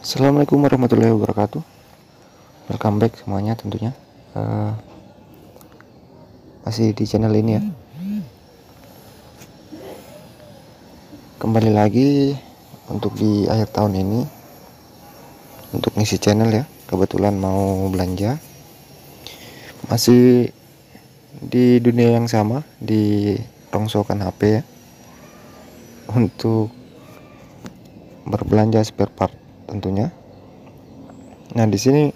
Assalamualaikum warahmatullahi wabarakatuh. Welcome back semuanya tentunya. Masih di channel ini ya. Kembali lagi untuk di akhir tahun ini untuk ngisi channel ya. Kebetulan mau belanja. Masih di dunia yang sama, di rongsokan HP ya. Untuk berbelanja spare part tentunya. Nah, di sini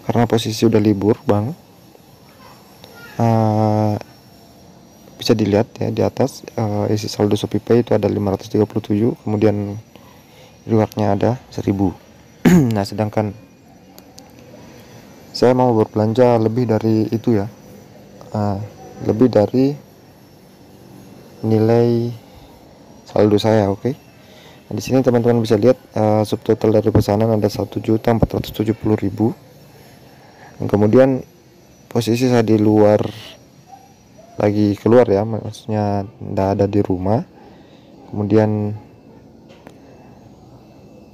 karena posisi udah libur bang, bisa dilihat ya di atas isi saldo ShopeePay itu ada 537, kemudian rewardnya ada 1000. Nah, sedangkan saya mau berbelanja lebih dari itu ya, lebih dari nilai saldo saya. Oke. Nah, di sini teman-teman bisa lihat subtotal dari pesanan ada 1.470.000. Kemudian posisi saya di luar, lagi keluar ya, maksudnya tidak ada di rumah. Kemudian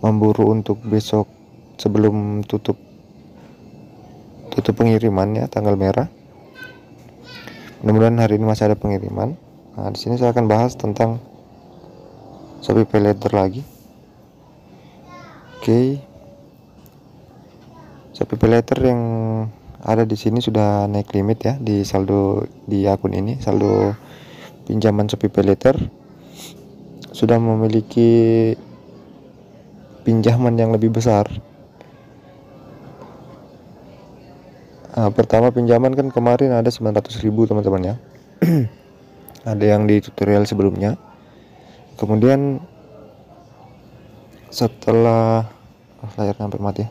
memburu untuk besok sebelum tutup pengiriman ya, tanggal merah. Mudah-mudahan hari ini masih ada pengiriman. Nah, di sini saya akan bahas tentang ShopeePay Later lagi. Oke. ShopeePay Later yang ada di sini sudah naik limit ya di saldo di akun ini. Saldo pinjaman ShopeePay Later sudah memiliki pinjaman yang lebih besar. Pertama pinjaman kan kemarin ada 900.000 teman-teman ya. Ada yang di tutorial sebelumnya. Kemudian setelah layarnya hampir mati,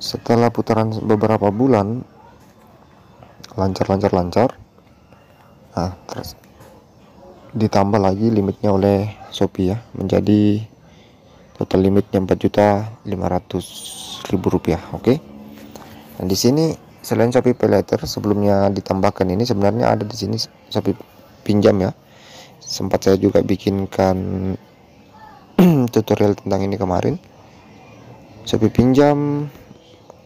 setelah putaran beberapa bulan lancar, terus ditambah lagi limitnya oleh Shopee ya, menjadi total limitnya 4.500.000 rupiah. Oke. Nah, di sini selain ShopeePay Later sebelumnya ditambahkan ini, sebenarnya ada di sini Shopee pinjam ya. Sempat saya juga bikinkan tutorial tentang ini kemarin. Shopee pinjam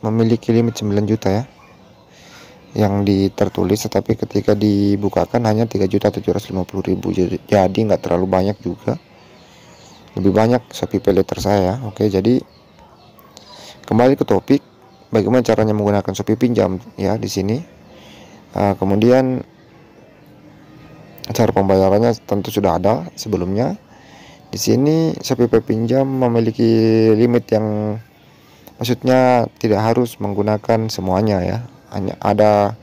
memiliki limit 9 juta ya yang tertulis, tetapi ketika dibukakan hanya 3.750.000. Jadi nggak terlalu banyak juga, lebih banyak ShopeePay Later saya. Oke, jadi kembali ke topik, bagaimana caranya menggunakan Shopee pinjam ya di sini. Kemudian cara pembayarannya tentu sudah ada sebelumnya. Di sini ShopeePay pinjam memiliki limit yang, maksudnya tidak harus menggunakan semuanya ya. Hanya ada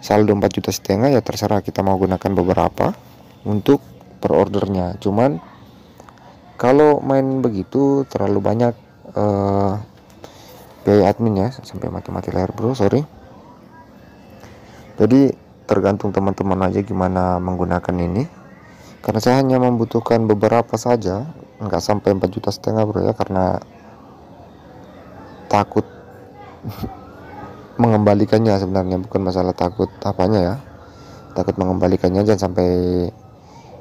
saldo 4,5 juta ya, terserah kita mau gunakan beberapa untuk per ordernya. Cuman kalau main begitu terlalu banyak biaya admin ya, sampai mati-mati layar bro, sorry. Jadi tergantung teman-teman aja gimana menggunakan ini. Karena saya hanya membutuhkan beberapa saja, nggak sampai 4,5 juta bro ya, karena takut mengembalikannya. Sebenarnya bukan masalah takut apanya ya, takut mengembalikannya jangan sampai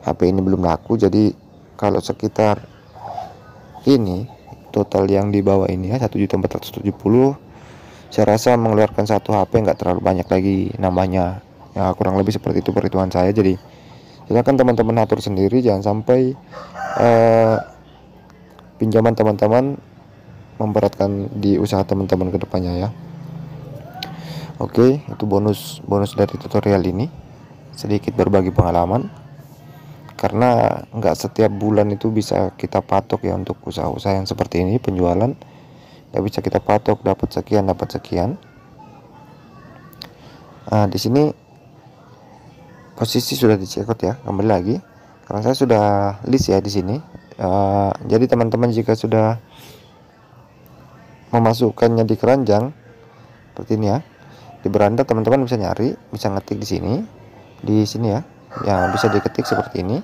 HP ini belum laku. Jadi kalau sekitar ini total yang di bawah ini ya, 1.470.000, saya rasa mengeluarkan satu HP nggak terlalu banyak lagi nambahnya ya, kurang lebih seperti itu perhitungan saya. Jadi silakan teman-teman atur sendiri, jangan sampai pinjaman teman-teman memberatkan di usaha teman-teman kedepannya ya. Oke, itu bonus dari tutorial ini, sedikit berbagi pengalaman, karena nggak setiap bulan itu bisa kita patok ya untuk usaha-usaha yang seperti ini, penjualan nggak bisa kita patok dapat sekian. Nah, di sini posisi sudah di checkout ya, kembali lagi karena saya sudah list ya di sini. Jadi teman-teman jika sudah memasukkannya di keranjang seperti ini ya, di beranda teman-teman bisa nyari, bisa ngetik di sini ya, bisa diketik seperti ini,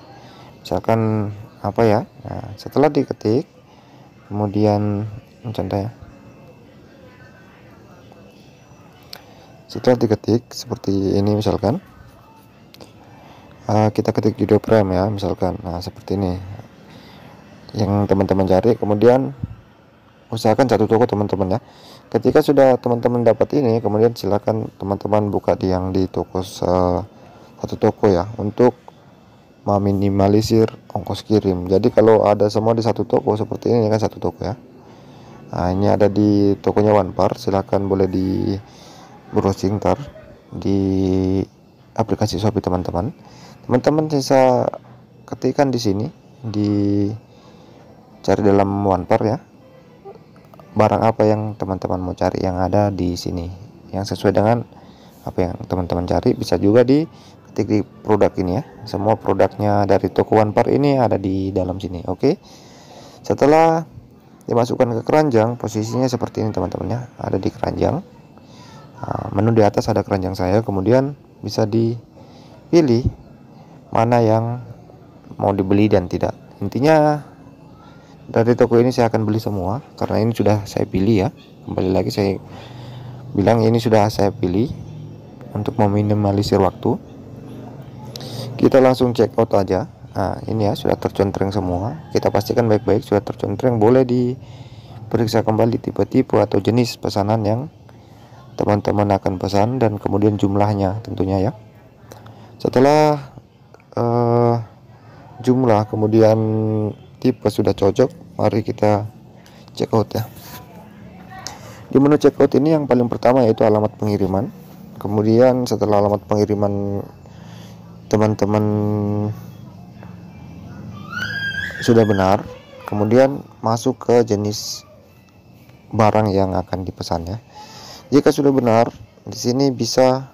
misalkan apa ya. Nah, setelah diketik, kemudian contoh ya, setelah diketik seperti ini misalkan, kita ketik Judo Prime ya misalkan. Nah seperti ini yang teman-teman cari, kemudian usahakan satu toko teman-teman ya. Ketika sudah teman-teman dapat ini, kemudian silakan teman-teman buka di toko satu toko ya, untuk meminimalisir ongkos kirim. Jadi kalau ada semua di satu toko seperti ini kan, satu toko ya. Nah ini ada di tokonya OnePar, silahkan boleh di browsing di aplikasi Shopee teman-teman. Teman-teman bisa ketikkan di sini, cari dalam OnePar ya, barang apa yang teman-teman mau cari yang ada di sini, yang sesuai dengan apa yang teman-teman cari. Bisa juga ketik di produk ini ya, semua produknya dari toko OnePar ini ada di dalam sini. Oke, setelah dimasukkan ke keranjang, posisinya seperti ini teman-teman ya, ada di keranjang. Menu di atas ada keranjang saya, kemudian bisa dipilih mana yang mau dibeli dan tidak. Intinya dari toko ini saya akan beli semua karena ini sudah saya pilih ya. Kembali lagi saya bilang ini sudah saya pilih untuk meminimalisir waktu. Kita langsung check out aja. Nah ini ya, sudah tercontreng semua. Kita pastikan baik-baik sudah tercontreng. Boleh diperiksa kembali tipe-tipe atau jenis pesanan yang teman-teman akan pesan, dan kemudian jumlahnya tentunya ya. Setelah jumlah kemudian tipe sudah cocok, mari kita check out ya. Di menu check out ini yang paling pertama yaitu alamat pengiriman. Kemudian setelah alamat pengiriman teman-teman sudah benar, kemudian masuk ke jenis barang yang akan dipesan ya. Jika sudah benar, di sini bisa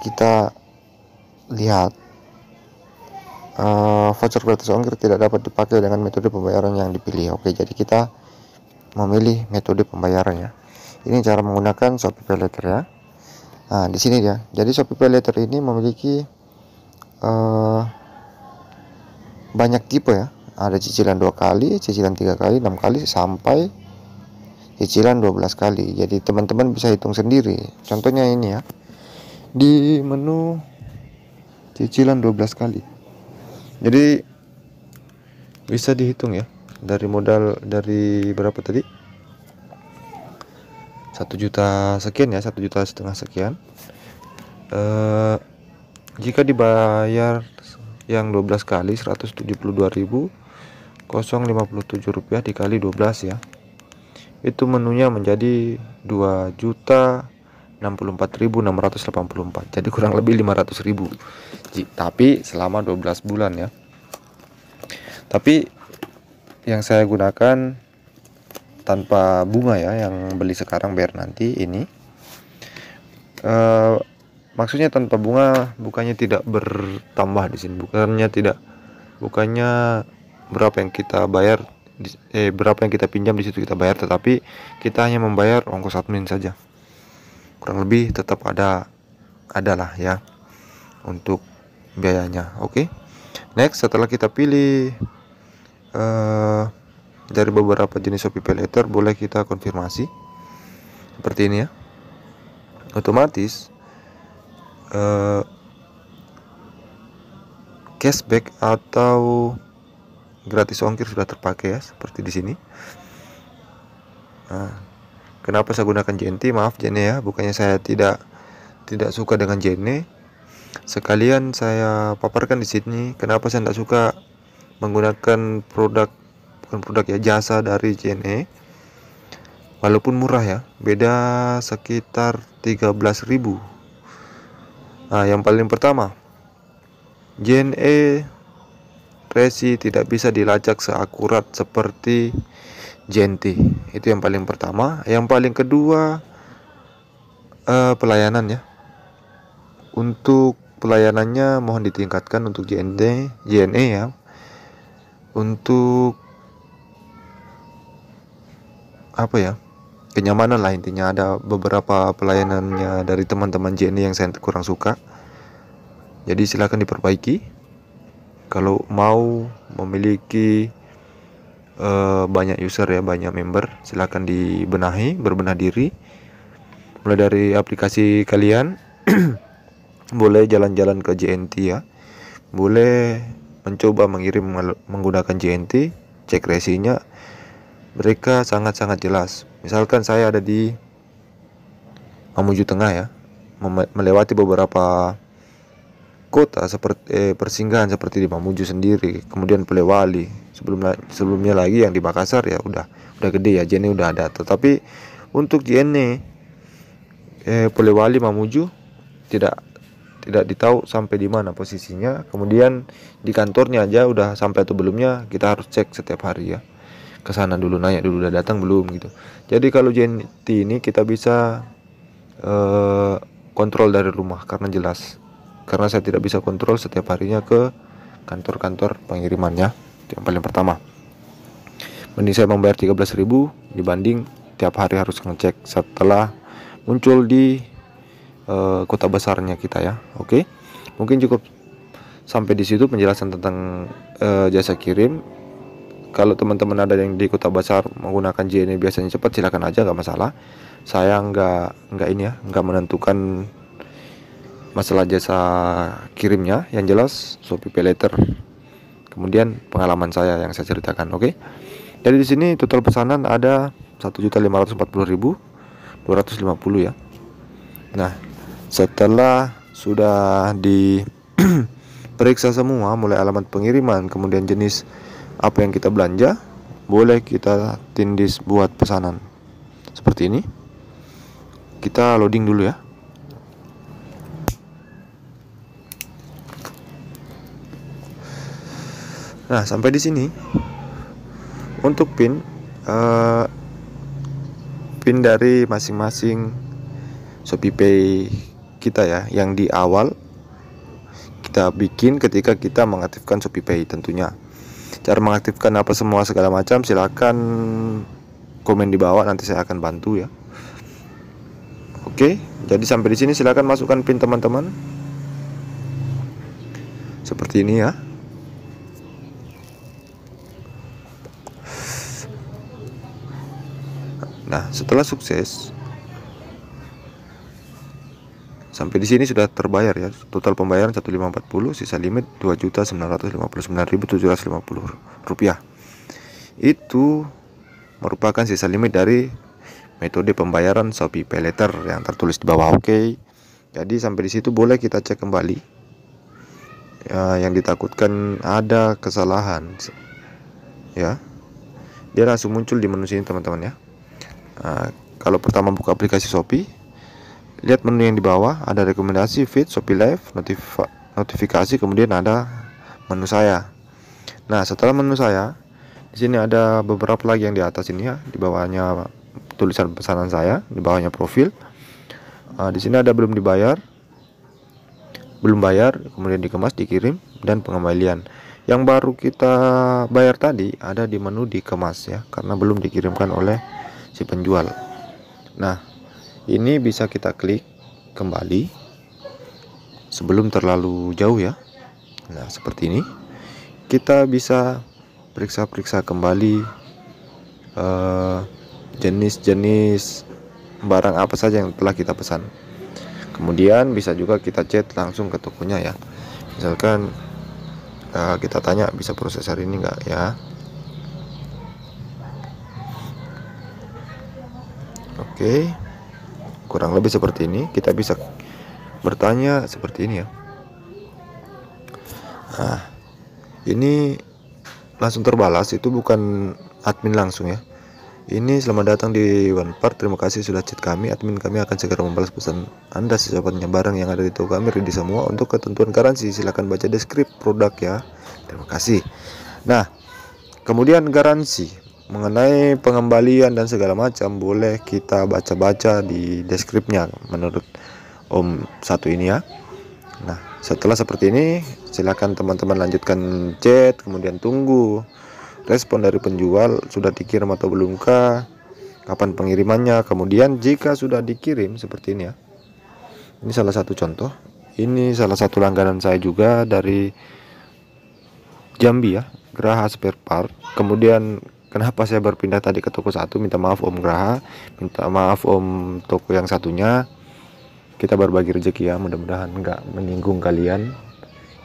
kita lihat voucher gratis ongkir tidak dapat dipakai dengan metode pembayaran yang dipilih. Oke, jadi kita memilih metode pembayarannya. Ini cara menggunakan Shopee Pay Later ya. Nah, di sini ya. Jadi Shopee Pay Later ini memiliki banyak tipe ya. Ada cicilan 2 kali, cicilan 3 kali, 6 kali, sampai cicilan 12 kali. Jadi teman-teman bisa hitung sendiri. Contohnya ini ya. Di menu cicilan 12 kali. Jadi bisa dihitung ya, dari modal dari berapa tadi, 1 juta sekian ya, 1,5 juta sekian. Jika dibayar yang 12 kali 172.057 rupiah dikali 12 ya, itu menunya menjadi 2.064.684, jadi kurang lebih 500.000, tapi selama 12 bulan ya. Tapi yang saya gunakan tanpa bunga ya, yang beli sekarang bayar nanti ini, maksudnya tanpa bunga bukannya tidak bertambah di sini, bukannya berapa yang kita bayar, berapa yang kita pinjam di situ kita bayar, tetapi kita hanya membayar ongkos admin saja. Kurang lebih tetap ada lah ya untuk biayanya. Oke. Next, setelah kita pilih dari beberapa jenis Shopee Pay Later, boleh kita konfirmasi seperti ini ya. Otomatis cashback atau gratis ongkir sudah terpakai ya, seperti di sini. Nah, kenapa saya gunakan JNT? Maaf JNE ya, bukannya saya tidak suka dengan JNE. Sekalian saya paparkan di sini kenapa saya tidak suka menggunakan bukan produk ya, jasa dari JNE. Walaupun murah ya, beda sekitar 13.000. Nah, yang paling pertama, JNE resi tidak bisa dilacak seakurat seperti JNT. Itu yang paling pertama. Yang paling kedua, pelayanan ya. Untuk pelayanannya mohon ditingkatkan untuk JNE ya. Untuk apa ya, kenyamanan lah intinya. Ada beberapa pelayanannya dari teman-teman JNE yang saya kurang suka. Jadi silakan diperbaiki. Kalau mau memiliki banyak user ya, banyak member, silakan berbenah diri. Mulai dari aplikasi kalian boleh jalan-jalan ke JNT ya. boleh mencoba mengirim menggunakan JNT, cek resinya, mereka sangat-sangat jelas. Misalkan saya ada di Mamuju Tengah ya, melewati beberapa kota seperti persinggahan seperti di Mamuju sendiri, kemudian Polewali, sebelumnya lagi yang di Makassar ya udah gede ya, JNE udah ada. Tetapi untuk JNE Polewali Mamuju tidak ditahu sampai di mana posisinya. Kemudian di kantornya aja udah sampai atau belumnya, kita harus cek setiap hari ya, ke sana dulu, nanya dulu udah datang belum gitu. Jadi kalau JNT ini kita bisa kontrol dari rumah karena jelas. Karena saya tidak bisa kontrol setiap harinya ke kantor-kantor pengirimannya. Itu yang paling pertama. Mending saya membayar 13.000 dibanding tiap hari harus ngecek setelah muncul di kota besarnya kita ya. Oke. Mungkin cukup sampai di situ penjelasan tentang jasa kirim. Kalau teman-teman ada yang di kota besar menggunakan JNE biasanya cepat, silakan aja, nggak masalah. Saya nggak ini ya, nggak menentukan masalah jasa kirimnya. Yang jelas Shopee Pay Later, kemudian pengalaman saya yang saya ceritakan. Oke. Jadi di sini total pesanan ada 1.540.250 ya. Nah, setelah sudah diperiksa semua, mulai alamat pengiriman, kemudian jenis apa yang kita belanja, boleh kita tindis buat pesanan seperti ini. Kita loading dulu ya. Nah, sampai di sini untuk PIN dari masing-masing Shopee Pay kita ya, yang di awal kita bikin ketika kita mengaktifkan Shopee Pay tentunya. Cara mengaktifkan apa semua segala macam silakan komen di bawah, nanti saya akan bantu ya. Oke, jadi sampai di sini silakan masukkan PIN teman-teman. Seperti ini ya. Nah, setelah sukses sampai di sini sudah terbayar ya. Total pembayaran 1.540, sisa limit 2.959.750 rupiah. Itu merupakan sisa limit dari metode pembayaran Shopee Pay Later yang tertulis di bawah. Oke. Jadi sampai di situ boleh kita cek kembali. Yang ditakutkan ada kesalahan ya, dia langsung muncul di menu sini teman-teman ya. Kalau pertama buka aplikasi Shopee, lihat menu yang di bawah, ada rekomendasi, feed, Shopee Live, notifikasi, kemudian ada menu saya. Nah, setelah menu saya, di sini ada beberapa lagi yang di atas ini ya. Di bawahnya tulisan pesanan saya, di bawahnya profil. Di sini ada belum dibayar, belum bayar, kemudian dikemas, dikirim, dan pengembalian. Yang baru kita bayar tadi ada di menu dikemas ya, karena belum dikirimkan oleh si penjual. Nah, ini bisa kita klik kembali sebelum terlalu jauh ya. Nah, seperti ini kita bisa periksa kembali jenis-jenis barang apa saja yang telah kita pesan. Kemudian bisa juga kita chat langsung ke tokonya ya. Misalkan kita tanya bisa proses hari ini enggak ya. Oke, kurang lebih seperti ini. Kita bisa bertanya seperti ini ya. Nah, ini langsung terbalas, itu bukan admin langsung ya. Ini selamat datang di OnePart, terima kasih sudah chat kami. Admin kami akan segera membalas pesan Anda secepatnya. Barang yang ada di toko kami ready semua. Untuk ketentuan garansi silakan baca deskripsi produk ya. Terima kasih. Nah, kemudian garansi mengenai pengembalian dan segala macam boleh kita baca-baca di deskripsinya menurut Om satu ini ya. Nah, setelah seperti ini silakan teman-teman lanjutkan chat, kemudian tunggu respon dari penjual sudah dikirim atau belumkah, kapan pengirimannya. Kemudian jika sudah dikirim seperti ini ya. Ini salah satu contoh. Ini salah satu langganan saya juga dari Jambi ya, Graha Spare Part. Kemudian kenapa saya berpindah tadi ke toko satu, minta maaf Om Graha, minta maaf Om toko yang satunya. Kita berbagi rezeki ya, mudah-mudahan nggak menyinggung kalian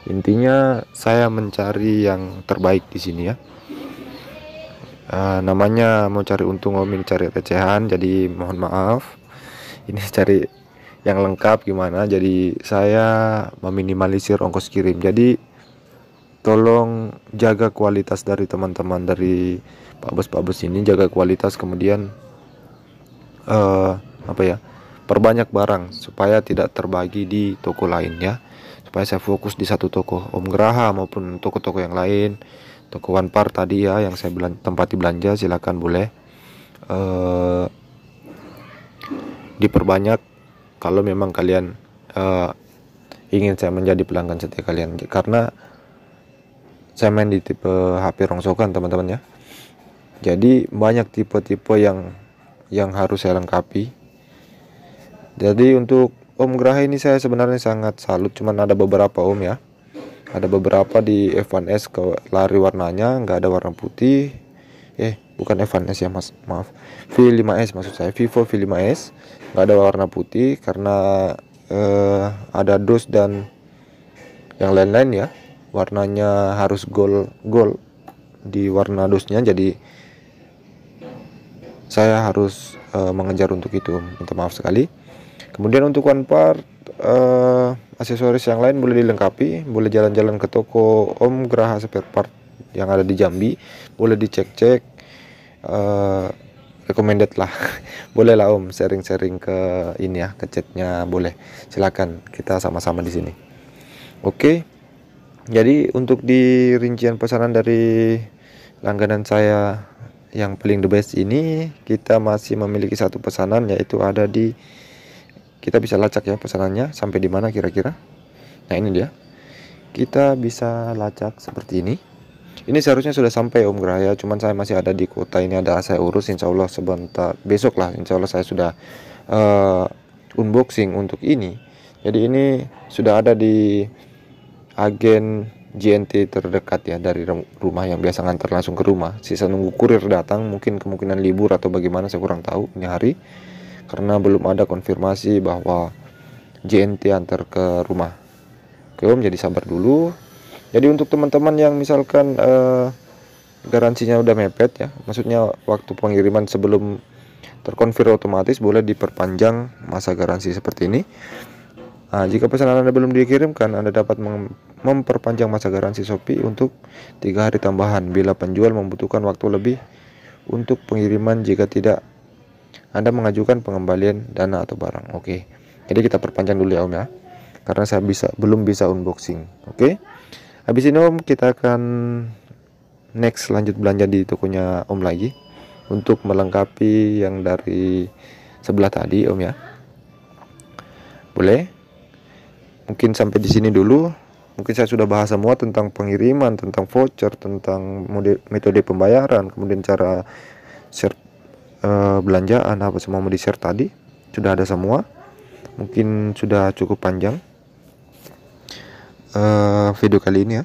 Intinya saya mencari yang terbaik di sini ya. Namanya mau cari untung om, ini cari recehan, jadi mohon maaf. Ini cari yang lengkap gimana, jadi saya meminimalisir ongkos kirim. Jadi tolong jaga kualitas dari teman-teman, dari Pak Bos ini, jaga kualitas, kemudian apa ya, perbanyak barang supaya tidak terbagi di toko lain ya, supaya saya fokus di satu toko, Om Graha maupun toko-toko yang lain. Toko One Part tadi ya yang saya tempati belanja, silakan boleh diperbanyak kalau memang kalian ingin saya menjadi pelanggan setia kalian, karena saya main di tipe HP rongsokan teman-teman ya. Jadi banyak tipe-tipe yang harus saya lengkapi. Jadi untuk Om Graha ini saya sebenarnya sangat salut, cuman ada beberapa Om ya. Ada beberapa di F1S ke lari warnanya nggak ada warna putih. Bukan F1S ya mas, maaf, V5S maksud saya, Vivo V5S nggak ada warna putih karena ada dos dan yang lain-lain ya, warnanya harus gold di warna dosnya, jadi saya harus mengejar untuk itu, minta maaf sekali. Kemudian untuk One Part aksesoris yang lain boleh dilengkapi, boleh jalan-jalan ke toko Om Graha Spare Part yang ada di Jambi, boleh dicek-cek, recommended lah. Boleh lah Om sharing-sharing ke ini ya, ke chatnya boleh, silakan, kita sama-sama di sini. Oke, jadi untuk di rincian pesanan dari langganan saya yang paling the best ini, kita masih memiliki satu pesanan, yaitu ada di, kita bisa lacak ya pesanannya sampai di mana kira-kira. Nah ini dia, kita bisa lacak seperti ini. Ini seharusnya sudah sampai Om Graha, cuman saya masih ada di kota ini, ada saya urus, insya Allah sebentar besok lah, insya Allah saya sudah unboxing untuk ini. Jadi ini sudah ada di agen JNT terdekat ya, dari rumah yang biasa ngantar langsung ke rumah. Sisa nunggu kurir datang, mungkin kemungkinan libur atau bagaimana, saya kurang tahu ini hari, karena belum ada konfirmasi bahwa JNT antar ke rumah. Oke Om, jadi sabar dulu. Jadi untuk teman-teman yang misalkan garansinya udah mepet ya, maksudnya waktu pengiriman sebelum terkonfir otomatis, boleh diperpanjang masa garansi seperti ini. Jika pesanan Anda belum dikirimkan, Anda dapat memperpanjang masa garansi Shopee untuk 3 hari tambahan bila penjual membutuhkan waktu lebih untuk pengiriman. Jika tidak, Anda mengajukan pengembalian dana atau barang. Oke. Jadi kita perpanjang dulu ya Om ya, karena saya belum bisa unboxing. Oke. Habis ini Om, kita akan next lanjut belanja di tokonya Om lagi untuk melengkapi yang dari sebelah tadi Om ya. Boleh? Mungkin sampai di sini dulu. Mungkin saya sudah bahas semua tentang pengiriman, tentang voucher, tentang metode pembayaran, kemudian cara share belanjaan, apa semua mau di share tadi sudah ada semua. Mungkin sudah cukup panjang video kali ini ya.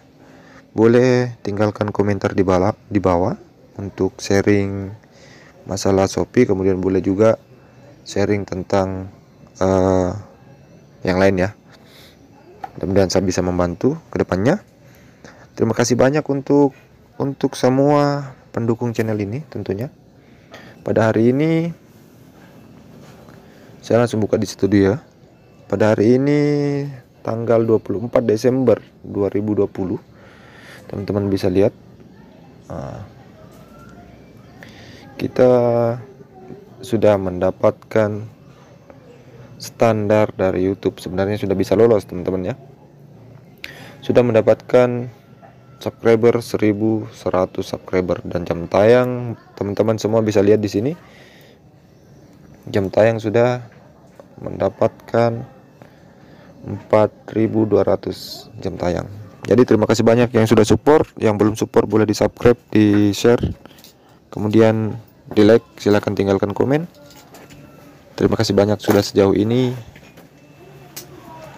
Boleh tinggalkan komentar di bawah untuk sharing masalah Shopee, kemudian boleh juga sharing tentang yang lain ya. Mudah-mudahan saya bisa membantu ke depannya. Terima kasih banyak untuk semua pendukung channel ini tentunya. Pada hari ini saya langsung buka di studio ya. Pada hari ini tanggal 24 Desember 2020. Teman-teman bisa lihat kita sudah mendapatkan standar dari YouTube. Sebenarnya sudah bisa lolos teman-teman ya. Sudah mendapatkan subscriber 1100 subscriber, dan jam tayang teman-teman semua bisa lihat di sini. Jam tayang sudah mendapatkan 4.200 jam tayang. Jadi terima kasih banyak yang sudah support, yang belum support boleh di subscribe, di share, kemudian di like, silahkan tinggalkan komen. Terima kasih banyak sudah sejauh ini.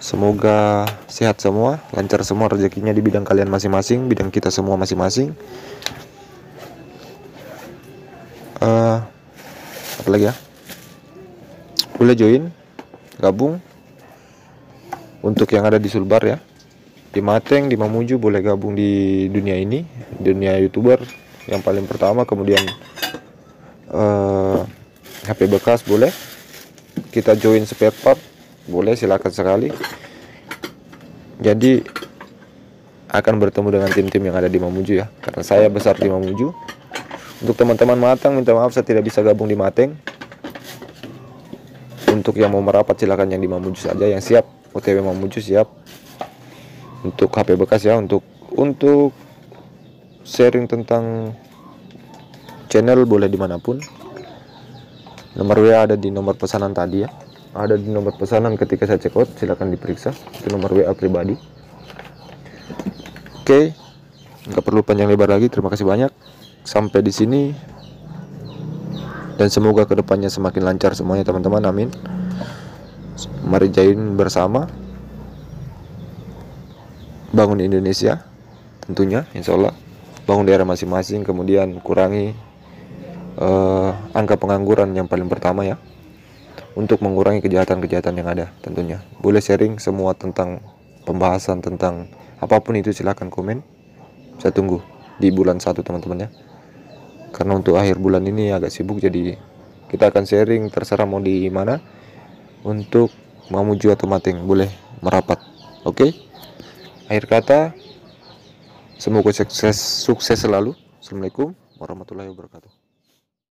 Semoga sehat semua, lancar semua rezekinya di bidang kalian masing-masing, bidang kita semua masing-masing. Apa lagi ya? Boleh join, gabung untuk yang ada di Sulbar ya. di Mateng, di Mamuju boleh gabung di dunia ini, dunia YouTuber yang paling pertama. Kemudian HP bekas boleh, kita join spare part boleh, silakan sekali. Jadi akan bertemu dengan tim-tim yang ada di Mamuju ya, karena saya besar di Mamuju. Untuk teman-teman Matang, minta maaf saya tidak bisa gabung di Mateng. Untuk yang mau merapat silakan yang di Mamuju saja, yang siap OTW Mamuju siap. Untuk HP bekas ya, untuk sharing tentang channel boleh dimanapun. Nomor WA ada di nomor pesanan tadi ya, ada di nomor pesanan ketika saya check out, silakan diperiksa, itu nomor WA pribadi. Oke, nggak perlu panjang lebar lagi, terima kasih banyak sampai di sini, dan semoga kedepannya semakin lancar semuanya teman-teman, amin. Mari jain bersama bangun Indonesia tentunya, insya Allah bangun daerah masing-masing, kemudian kurangi angka pengangguran yang paling pertama ya, untuk mengurangi kejahatan-kejahatan yang ada tentunya. Boleh sharing semua tentang pembahasan tentang apapun itu, silahkan komen, saya tunggu di bulan 1 teman-teman ya, karena untuk akhir bulan ini agak sibuk, jadi kita akan sharing terserah mau di mana. Untuk Mamuju atau Mateng boleh merapat. Oke, akhir kata semoga sukses selalu. Assalamualaikum warahmatullahi wabarakatuh.